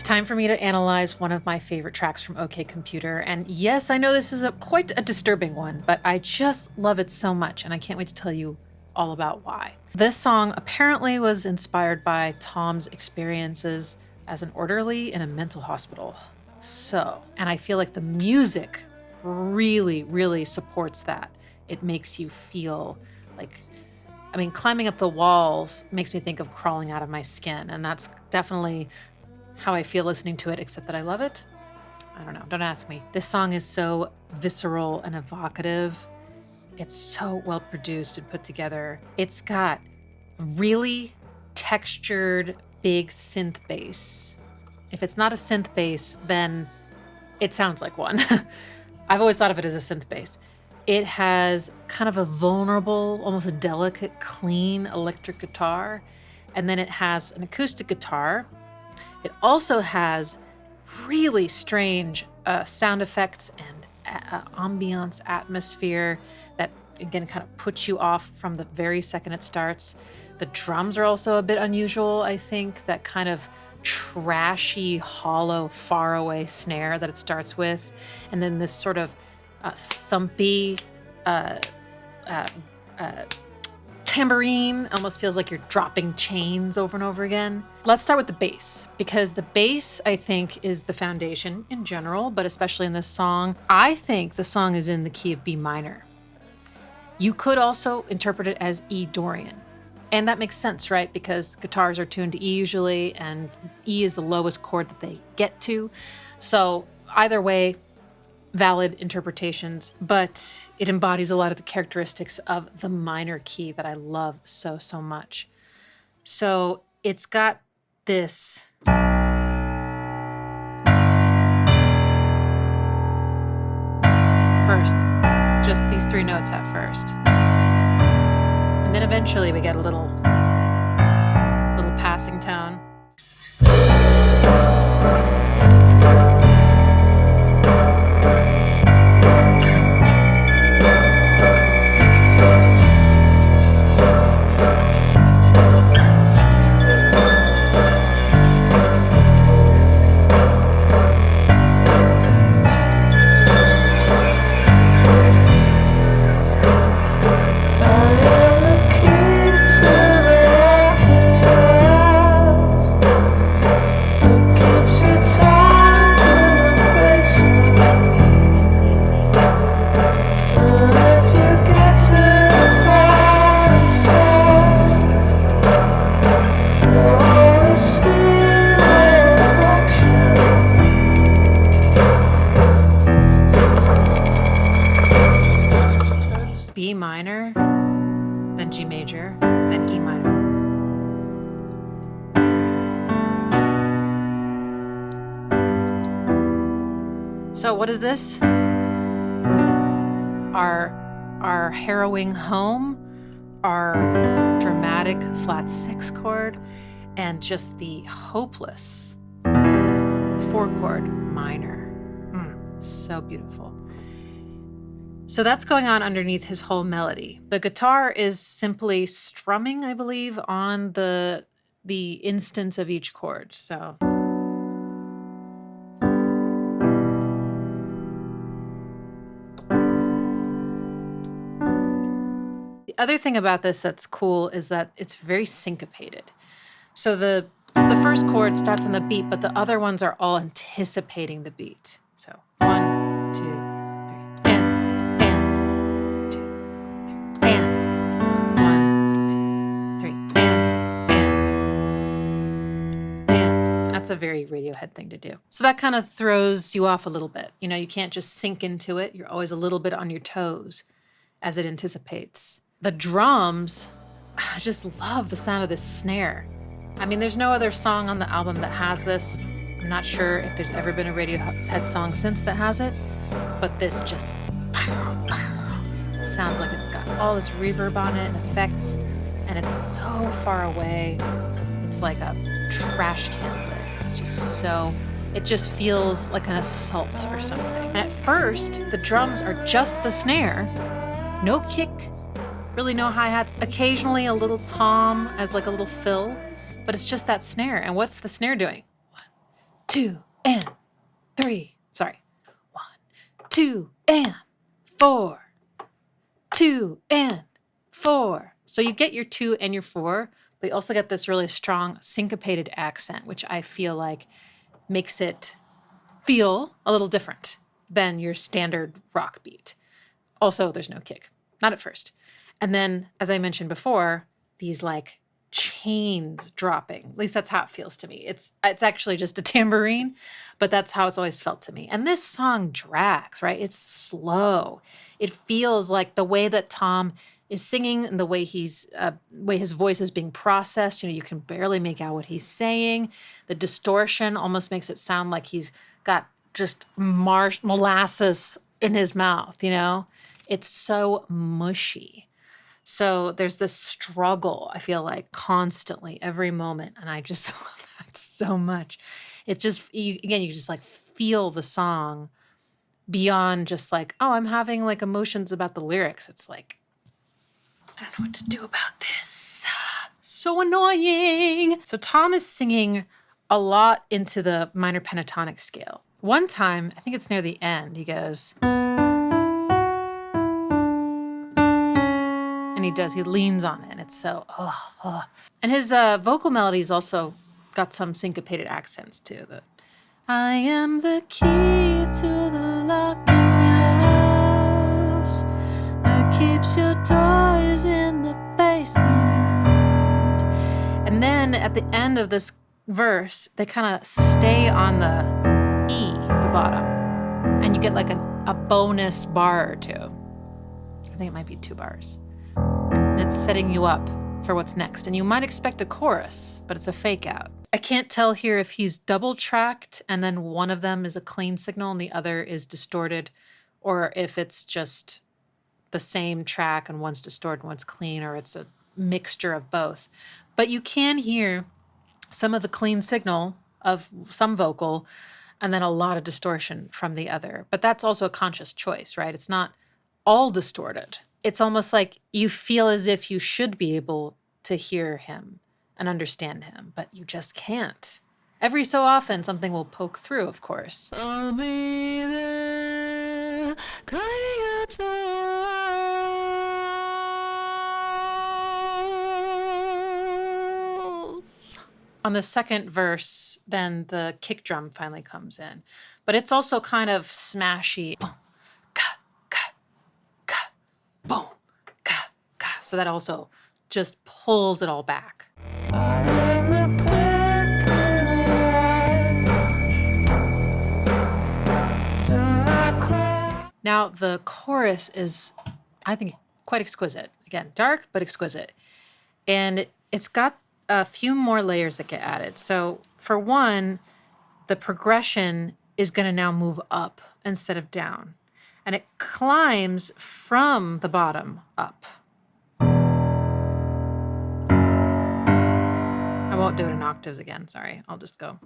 time for me to analyze one of my favorite tracks from OK Computer. And yes, I know this is quite a disturbing one, but I just love it so much, and I can't wait to tell you all about why. This song apparently was inspired by Tom's experiences as an orderly in a mental hospital. And I feel like the music really, really supports that. It makes you feel like, climbing up the walls makes me think of crawling out of my skin, and that's definitely how I feel listening to it, except that I love it. I don't know, don't ask me. This song is so visceral and evocative. It's so well produced and put together. It's got really textured, big synth bass. If it's not a synth bass, then it sounds like one. I've always thought of it as a synth bass. It has kind of a vulnerable, almost a delicate, clean electric guitar. And then it has an acoustic guitar. It also has really strange sound effects and ambiance atmosphere that, again, kind of puts you off from the very second it starts. The drums are also a bit unusual, I think, that kind of trashy, hollow, faraway snare that it starts with. And then this sort of thumpy tambourine almost feels like you're dropping chains over and over again. Let's start with the bass, because the bass, I think, is the foundation in general, but especially in this song. I think the song is in the key of B minor. You could also interpret it as E Dorian. And that makes sense, right? Because guitars are tuned to E usually, and E is the lowest chord that they get to. So either way, valid interpretations, but it embodies a lot of the characteristics of the minor key that I love so, so much. So it's got this first, just these three notes at first. And then eventually we get a little passing tone. B minor, then G major, then E minor. So what is this? Our harrowing home, our dramatic flat 6 chord, and just the hopeless 4 chord minor. So beautiful. So that's going on underneath his whole melody. The guitar is simply strumming, I believe, on the instance of each chord. So the other thing about this that's cool is that it's very syncopated. So the first chord starts on the beat, but the other ones are all anticipating the beat. So 1, 2, 3, and 2, 3, and 1, 2, 3, and. That's a very Radiohead thing to do. So that kind of throws you off a little bit. You know, you can't just sink into it. You're always a little bit on your toes as it anticipates. The drums, I just love the sound of this snare. I mean, there's no other song on the album that has this. I'm not sure if there's ever been a Radiohead song since that has it, but this just sounds like it's got all this reverb on it and effects, and it's so far away. It's like a trash can lid. It's just so, it just feels like an assault or something. And at first, the drums are just the snare, no kick, really no hi-hats, occasionally a little tom as like a little fill, but it's just that snare. And what's the snare doing? 1, 2, and 3. Sorry. 1, 2, and 4. 2 and 4. So you get your 2 and your 4, but you also get this really strong syncopated accent, which I feel like makes it feel a little different than your standard rock beat. Also, there's no kick, not at first. And then, as I mentioned before, these like chains dropping. At least that's how it feels to me. It's actually just a tambourine, but that's how it's always felt to me. And this song drags, right? It's slow. It feels like the way that Tom is singing and the way way his voice is being processed. You can barely make out what he's saying. The distortion almost makes it sound like he's got just molasses in his mouth. It's so mushy. So there's this struggle, I feel like, constantly, every moment. And I just love that so much. It just, you just like feel the song beyond just like, oh, I'm having like emotions about the lyrics. It's like, I don't know what to do about this. So annoying. So Tom is singing a lot into the minor pentatonic scale. One time, I think it's near the end, he goes... And he leans on it. And it's so, And his vocal melodies also got some syncopated accents too. I am the key to the lock in your house that keeps your toys in the basement. And then at the end of this verse, they kind of stay on the E at the bottom. And you get like a bonus bar or two. I think it might be 2 bars. And it's setting you up for what's next. And you might expect a chorus, but it's a fake out. I can't tell here if he's double tracked and then one of them is a clean signal and the other is distorted, or if it's just the same track and one's distorted and one's clean, or it's a mixture of both. But you can hear some of the clean signal of some vocal and then a lot of distortion from the other. But that's also a conscious choice, right? It's not all distorted. It's almost like you feel as if you should be able to hear him and understand him, but you just can't. Every so often, something will poke through, of course. I'll be there, climbing up the walls. On the second verse, then the kick drum finally comes in, but it's also kind of smashy. Boom, ka, ka. So that also just pulls it all back. Now the chorus is, I think, quite exquisite. Again, dark, but exquisite. And it's got a few more layers that get added. So for one, the progression is going to now move up instead of down. And it climbs from the bottom up. I won't do it in octaves again, sorry. I'll just go.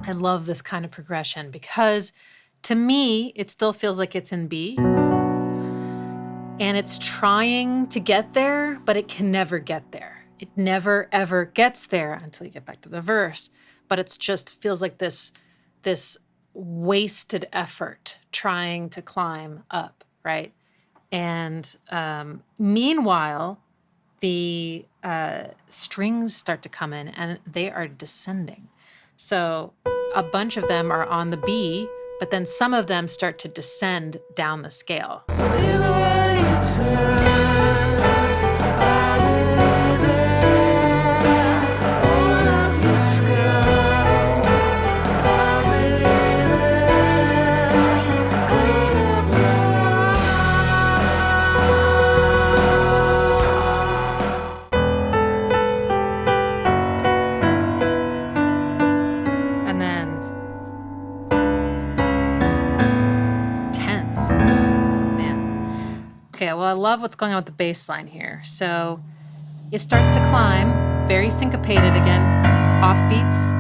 I love this kind of progression because to me, it still feels like it's in B. And it's trying to get there, but it can never get there. It never, ever gets there until you get back to the verse. But it's just feels like this wasted effort trying to climb up, right? And meanwhile, the strings start to come in and they are descending. So a bunch of them are on the B, but then some of them start to descend down the scale. Well, I love what's going on with the bass line here. So it starts to climb, very syncopated again, off beats,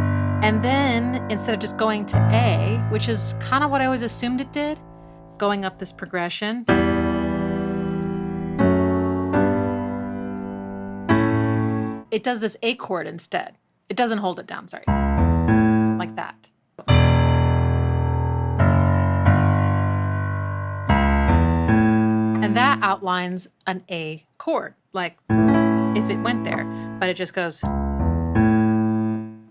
And then instead of just going to A, which is kind of what I always assumed it did, going up this progression, it does this A chord instead. It doesn't hold it down, sorry. Like that. And that outlines an A chord, like if it went there, but it just goes. I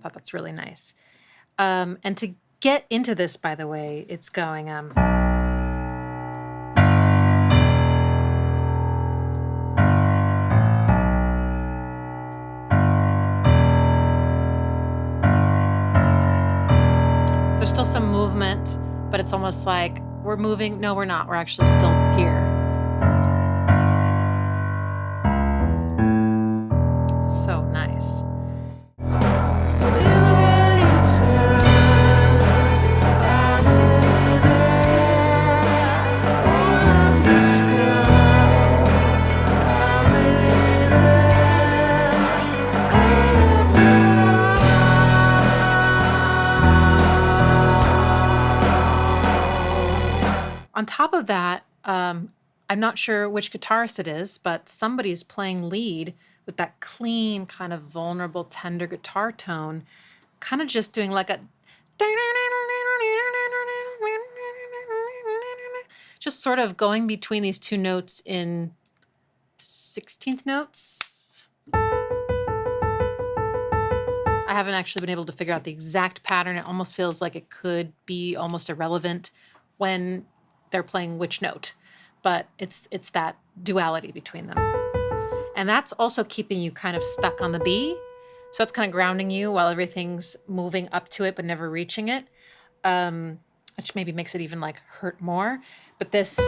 thought that's really nice. And to get into this, by the way, it's going. So there's still some movement, but it's almost like we're moving. No, we're not. We're actually still here. So nice. On top of that, I'm not sure which guitarist it is, but somebody's playing lead with that clean, kind of vulnerable, tender guitar tone, kind of just doing like a just sort of going between these two notes in 16th notes. I haven't actually been able to figure out the exact pattern. It almost feels like it could be almost irrelevant when they're playing which note, but it's that duality between them. And that's also keeping you kind of stuck on the B. So that's kind of grounding you while everything's moving up to it but never reaching it, which maybe makes it even like hurt more. But this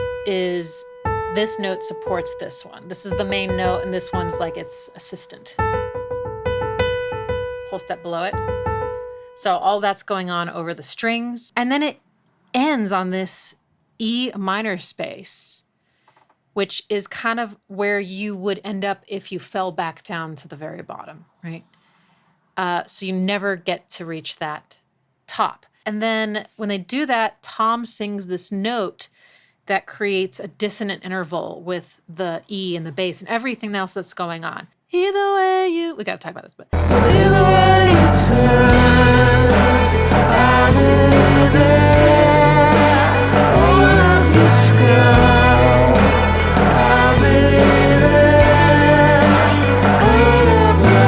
note supports this one. This is the main note, and this one's like its assistant. Whole step below it. So all that's going on over the strings. And then it ends on this E minor space, which is kind of where you would end up if you fell back down to the very bottom, right? So you never get to reach that top. And then when they do that, Tom sings this note that creates a dissonant interval with the E and the bass and everything else that's going on. Either way you... We got to talk about this, but... Either way you turn, I'll be there. Open up your skull, I'll be there. Clean up your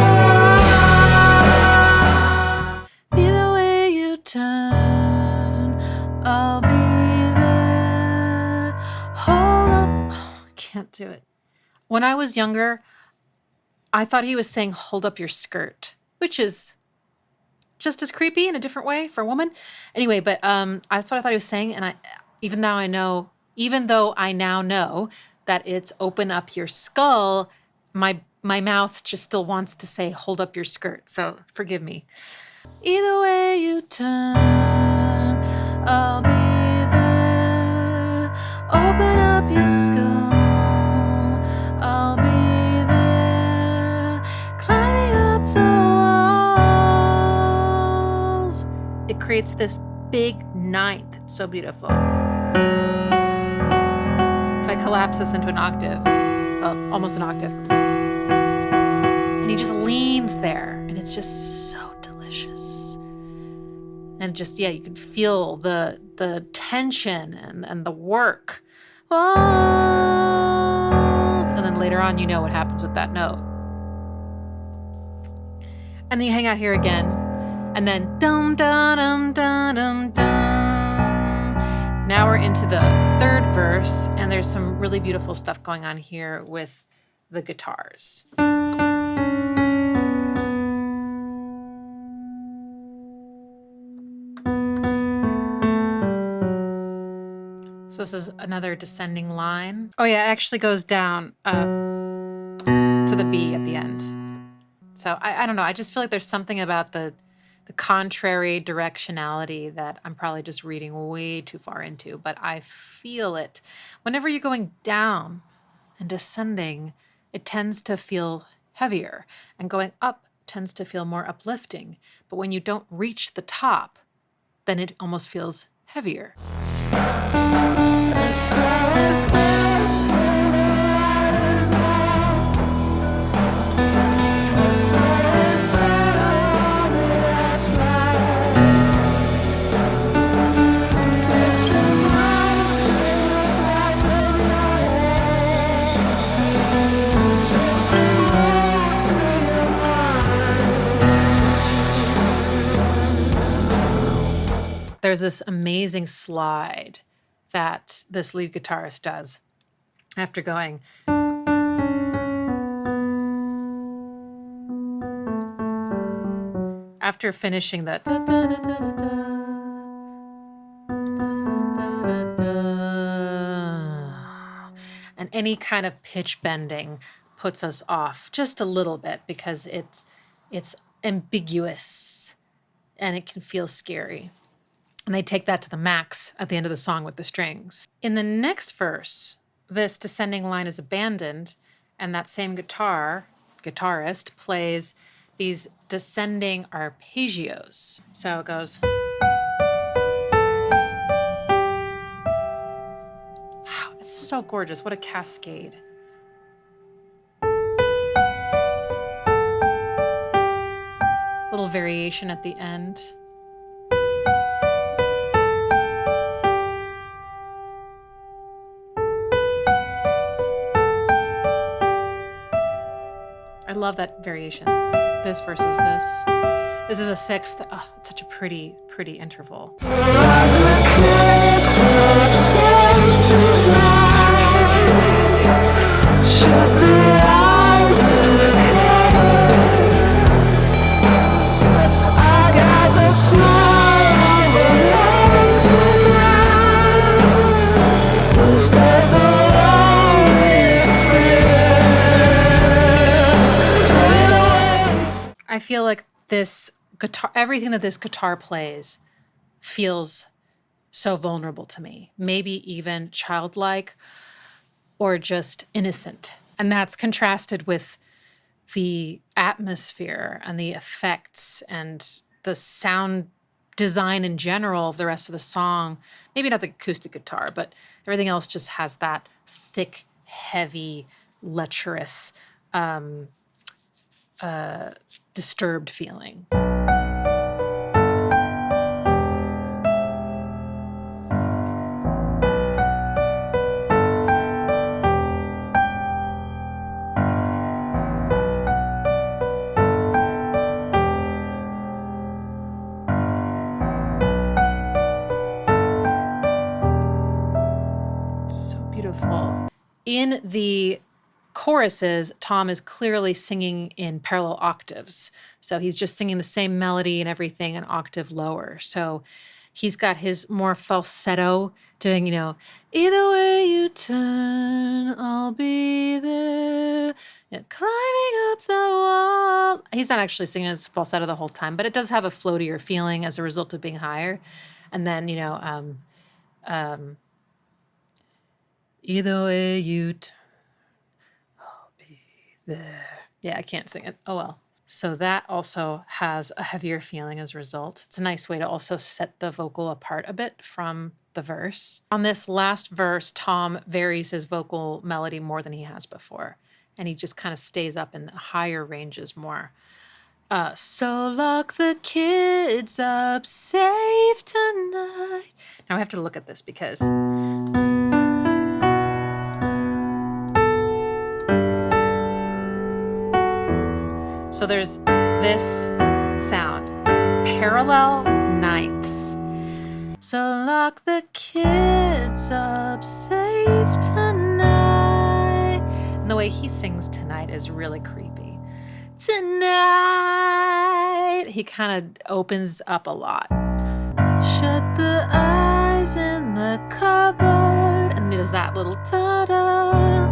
eye. Either way you turn, I'll be there. Hold up. Oh, I can't do it. When I was younger, I thought he was saying, hold up your skirt, which is just as creepy in a different way for a woman. Anyway, but that's what I thought he was saying. And even though I now know that it's open up your skull, my mouth just still wants to say, hold up your skirt. So forgive me. Either way you turn, I'll be there. Open up your skull, I'll be there. Climbing up the walls. It creates this big ninth. It's so beautiful. If I collapse this into an octave, well, almost an octave, and he just leans there, and it's just so delicious. And just, yeah, you can feel the tension and the work. Walls. And then later on, you know what happens with that note. And then you hang out here again, and then dum dum dum dum dum dum. Now we're into the third verse, and there's some really beautiful stuff going on here with the guitars. So this is another descending line. Oh yeah, it actually goes down to the B at the end. So I don't know. I just feel like there's something about the contrary directionality that I'm probably just reading way too far into, but I feel it. Whenever you're going down and descending, it tends to feel heavier, and going up tends to feel more uplifting. But when you don't reach the top, then it almost feels heavier. There's this amazing slide that this lead guitarist does after going. After finishing that. And any kind of pitch bending puts us off just a little bit because it's ambiguous and it can feel scary. And they take that to the max at the end of the song with the strings. In the next verse, this descending line is abandoned, and that same guitarist plays these descending arpeggios. So it goes. Wow, it's so gorgeous. What a cascade. Little variation at the end. I love that variation. This versus this. This is a sixth. Oh, it's such a pretty interval. I feel like this guitar, everything that this guitar plays feels so vulnerable to me, maybe even childlike or just innocent. And that's contrasted with the atmosphere and the effects and the sound design in general of the rest of the song. Maybe not the acoustic guitar, but everything else just has that thick, heavy, lecherous, disturbed feeling. So beautiful. In the choruses, Tom is clearly singing in parallel octaves. So he's just singing the same melody and everything an octave lower. So he's got his more falsetto doing, either way you turn, I'll be there. Climbing up the walls. He's not actually singing his falsetto the whole time, but it does have a floatier feeling as a result of being higher. And then, either way you turn, there. Yeah, I can't sing it. Oh well. So that also has a heavier feeling as a result. It's a nice way to also set the vocal apart a bit from the verse. On this last verse, Tom varies his vocal melody more than he has before. And he just kind of stays up in the higher ranges more. So lock the kids up safe tonight. Now I have to look at this because so there's this sound, parallel ninths. So lock the kids up safe tonight. And the way he sings tonight is really creepy. Tonight. He kind of opens up a lot. Shut the eyes in the cupboard. And he does that little ta-da.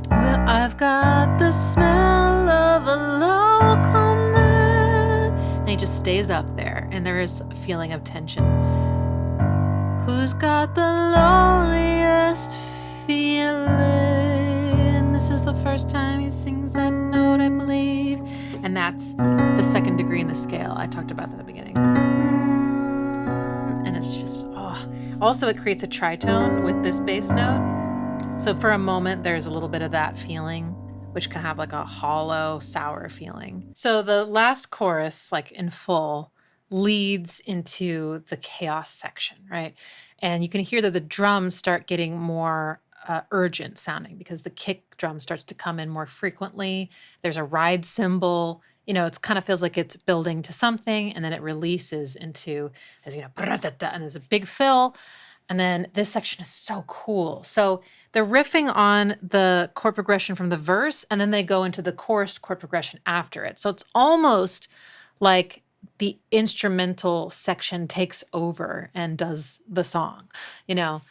Well, I've got the smell of a local man. And he just stays up there, and there is a feeling of tension. Who's got the loneliest feeling? This is the first time he sings that note. note, I believe. And that's the second degree in the scale. I talked about that at the beginning. And it's just, oh. Also, it creates a tritone with this bass note. So for a moment, there's a little bit of that feeling, which can have like a hollow, sour feeling. So the last chorus, like in full, leads into the chaos section, right? And you can hear that the drums start getting more urgent sounding because the kick drum starts to come in more frequently. There's a ride cymbal. You know, it kind of feels like it's building to something, and then it releases into, as you know, and there's a big fill. And then this section is so cool. So they're riffing on the chord progression from the verse, and then they go into the chorus chord progression after it. So it's almost like the instrumental section takes over and does the song, you know.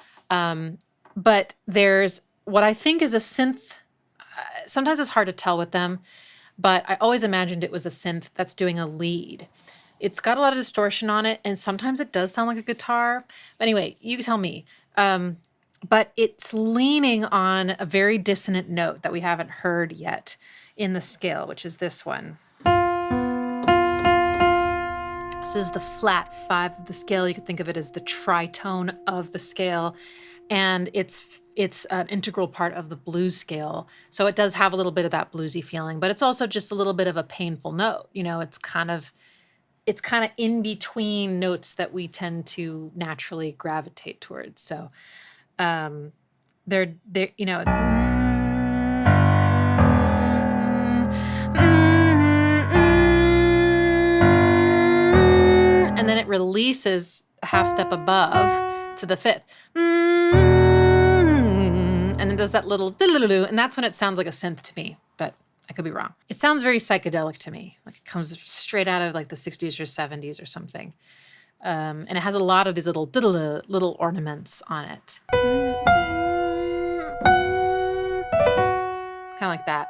But there's what I think is a synth. Sometimes it's hard to tell with them, but I always imagined it was a synth that's doing a lead. It's got a lot of distortion on it, and sometimes it does sound like a guitar. But anyway, you tell me. But it's leaning on a very dissonant note that we haven't heard yet in the scale, which is this one. This is the flat 5 of the scale. You could think of it as the tritone of the scale. And it's an integral part of the blues scale. So it does have a little bit of that bluesy feeling, but it's also just a little bit of a painful note. You know, it's kind of in between notes that we tend to naturally gravitate towards. So they're you know, and then it releases a half step above to the 5th. And then does that little, and that's when it sounds like a synth to me, but I could be wrong. It sounds very psychedelic to me. Like it comes straight out of like the 60s or 70s or something. And it has a lot of these little ornaments on it. Kind of like that.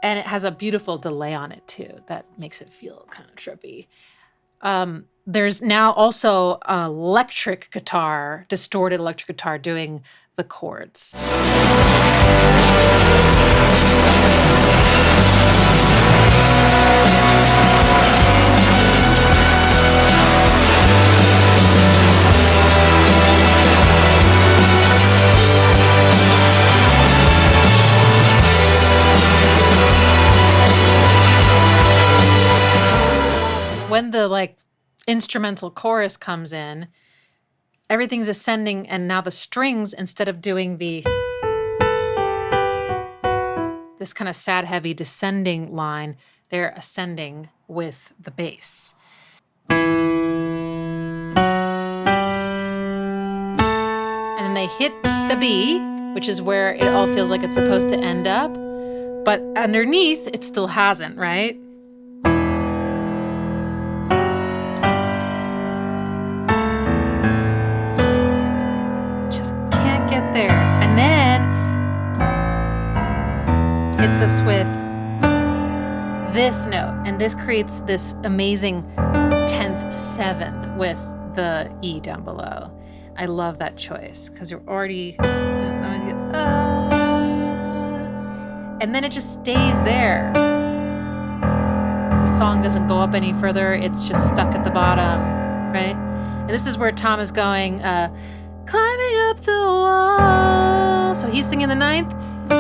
And it has a beautiful delay on it too. That makes it feel kind of trippy. There's now also electric guitar, distorted electric guitar doing the chords. When the like instrumental chorus comes in, everything's ascending, and now the strings, instead of doing this kind of sad, heavy descending line, they're ascending with the bass. And then they hit the B, which is where it all feels like it's supposed to end up, but underneath it still hasn't, right? There, and then hits us with this note, and this creates this amazing tense 7th with the E down below. I love that choice because you're already, and then it just stays there. The song doesn't go up any further, it's just stuck at the bottom, right? And this is where Tom is going, climbing up the wall. So he's singing the 9th.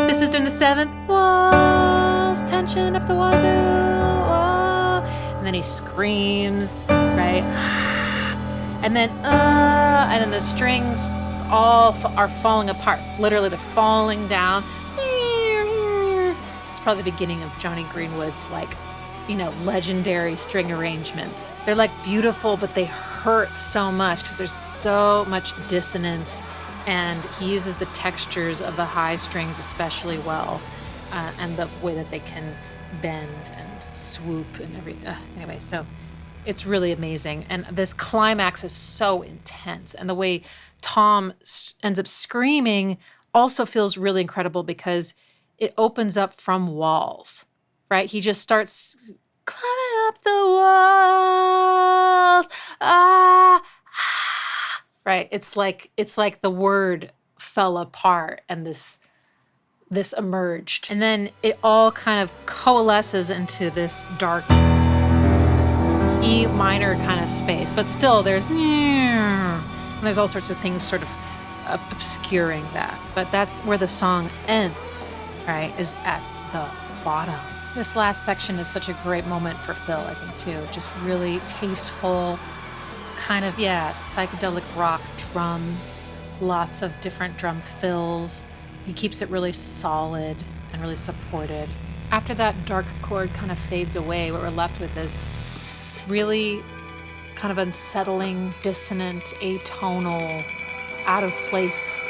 This is doing the 7th. Walls, tension up the wazoo. Wall. And then he screams, right? And then the strings all are falling apart. Literally, they're falling down. It's probably the beginning of Johnny Greenwood's, like, you know, legendary string arrangements. They're like beautiful, but they hurt so much because there's so much dissonance, and he uses the textures of the high strings especially well, and the way that they can bend and swoop and everything. Anyway, so it's really amazing, and this climax is so intense, and the way Tom ends up screaming also feels really incredible because it opens up from walls. Right? He just starts climbing up the walls. Right? It's like the word fell apart, and this this emerged. And then it all kind of coalesces into this dark E minor kind of space, but still there's all sorts of things sort of obscuring that. But that's where the song ends, right? Is at the bottom. This last section is such a great moment for Phil, I think, too. Just really tasteful, kind of, psychedelic rock drums, lots of different drum fills. He keeps it really solid and really supported. After that dark chord kind of fades away, what we're left with is really kind of unsettling, dissonant, atonal, out of place.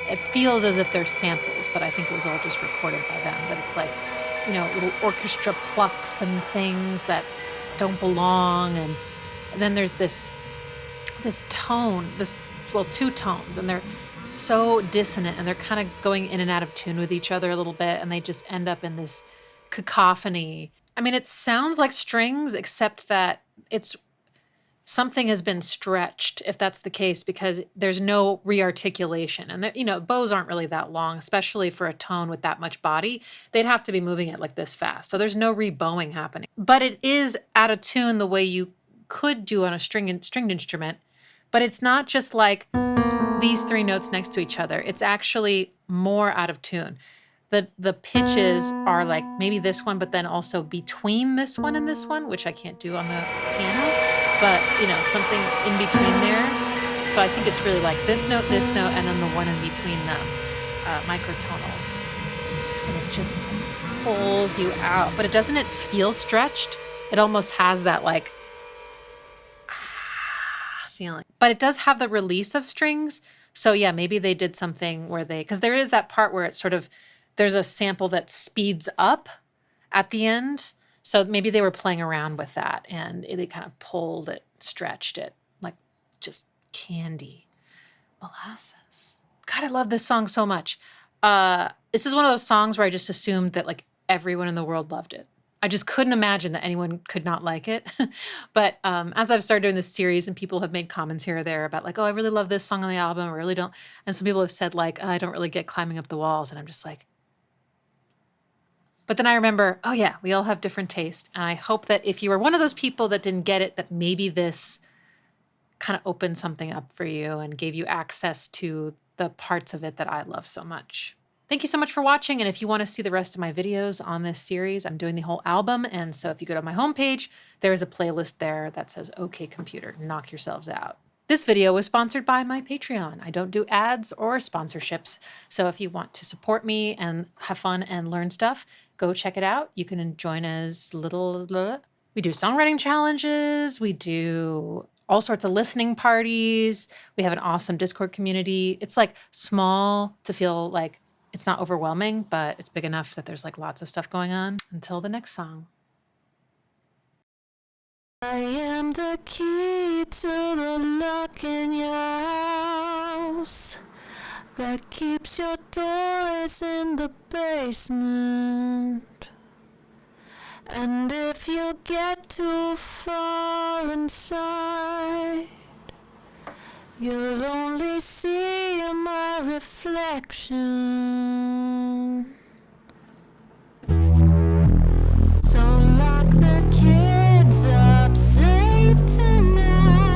It feels as if they're samples, but I think it was all just recorded by them. But it's like, little orchestra plucks and things that don't belong. And then there's this tone, two tones, and they're so dissonant, and they're kind of going in and out of tune with each other a little bit, and they just end up in this cacophony. I mean, it sounds like strings, except that something has been stretched, if that's the case, because there's no rearticulation. And bows aren't really that long, especially for a tone with that much body. They'd have to be moving it like this fast. So there's no rebowing happening. But it is out of tune the way you could do on a stringed instrument. But it's not just like these three notes next to each other. It's actually more out of tune. The pitches are like maybe this one, but then also between this one and this one, which I can't do on the piano, but something in between there. So I think it's really like this note, and then the one in between them, microtonal. And it just pulls you out. But doesn't it feel stretched? It almost has that like feeling. But it does have the release of strings. So yeah, maybe they did something where because there is that part where it's sort of, there's a sample that speeds up at the end. So maybe they were playing around with that and they kind of pulled it, stretched it, like just candy. Molasses. God, I love this song so much. This is one of those songs where I just assumed that like everyone in the world loved it. I just couldn't imagine that anyone could not like it. But as I've started doing this series and people have made comments here or there about like, oh, I really love this song on the album, I really don't. And some people have said like, oh, I don't really get Climbing Up the Walls. And I'm just like, but then I remember, oh yeah, we all have different taste. And I hope that if you were one of those people that didn't get it, that maybe this kind of opened something up for you and gave you access to the parts of it that I love so much. Thank you so much for watching. And if you want to see the rest of my videos on this series, I'm doing the whole album. And so if you go to my homepage, there's a playlist there that says, OK Computer, knock yourselves out. This video was sponsored by my Patreon. I don't do ads or sponsorships. So if you want to support me and have fun and learn stuff, go check it out. You can join as little. We do songwriting challenges. We do all sorts of listening parties. We have an awesome Discord community. It's like small to feel like it's not overwhelming, but it's big enough that there's like lots of stuff going on. Until the next song. I am the key to the lock in your house that keeps your toys in the basement. And if you get too far inside, you'll only see my reflection. So lock the kids up safe tonight.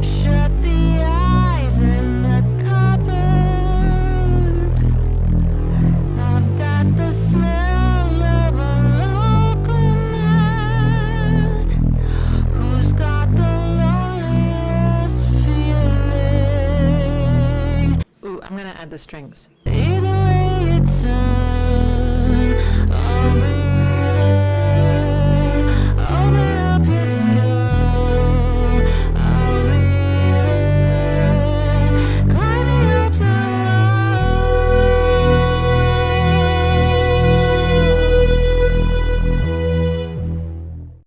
Shut the eyes in the cupboard. I've got the smell of a local man who's got the loneliest feeling. Ooh, I'm gonna add the strings. Either way you turn, I'll be